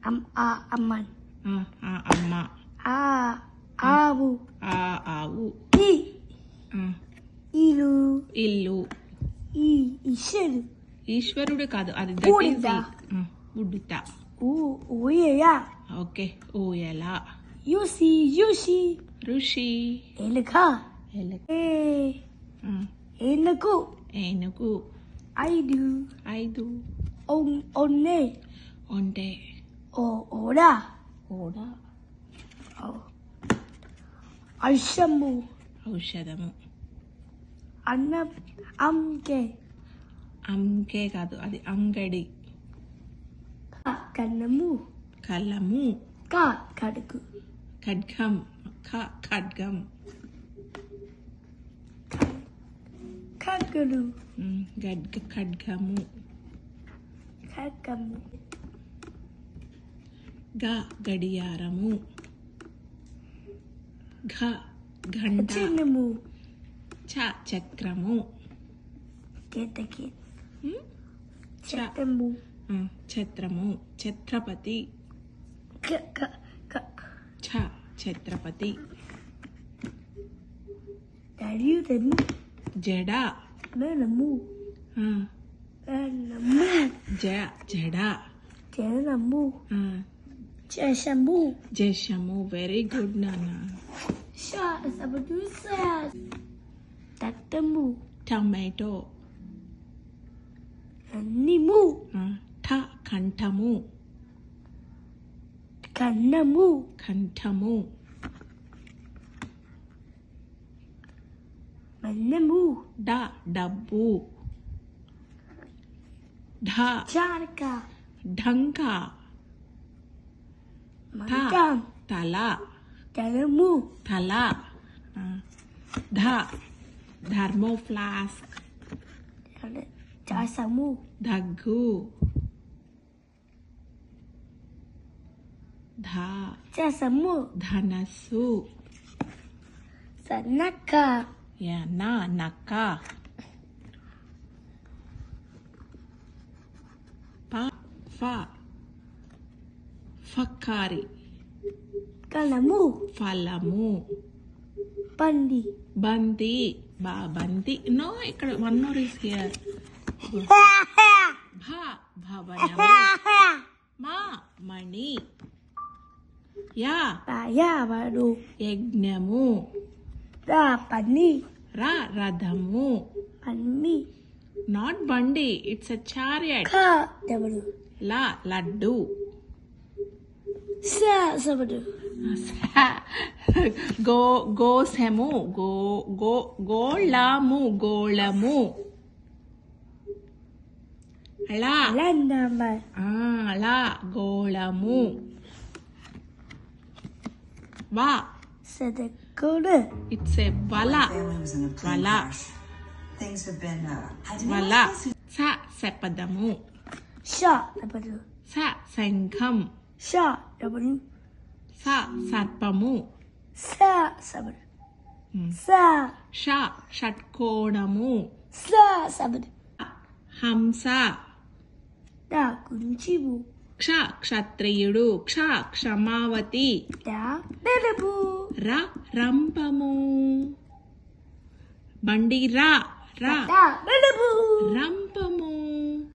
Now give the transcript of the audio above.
అమ్మ అమ్మ ఆవు ఆవు ఇల్లు ఇల్లు ఈశ్వరుడు ఈశ్వరుడు కాదు అది ఉడుత ఊయల ఓకే ఊయల ఋషి ఎలుక ఏనుగు ఏనుగు ఐదు ఒంటె ఓడ ఔషధము అంకే కాదు అది అంగడి కళ్ళము కడుగు ఖడ్గం ఖడ్గం ఖడ్గము ఖడ్గము గడియారము గంట చక్రము ఛత్రము ఛత్రపతి ఛత్రపతి జడ జశము వెరీ గుడ్ నాన్న టమాటో కంఠము డబ్బు ఢంకా తల థర్మోఫ్లాస్క్ దగ్గు ధనస్సు నక్క ఫకారి ఫలము బంతి బంతి నో ఇక్కడ వన్ మోర్ ఇస్ హియర్ భవనము మణి యజ్ఞము రథము నాట్ బండి ఇట్స్ ఎ చారియట్ లడ్డు గోసెము గోళము గోళము it's a vala vala sepadamu sangham sarpamu షట్కోణము హంస క్షత్రియుడు క్షమావతి రంపము బండి రంపము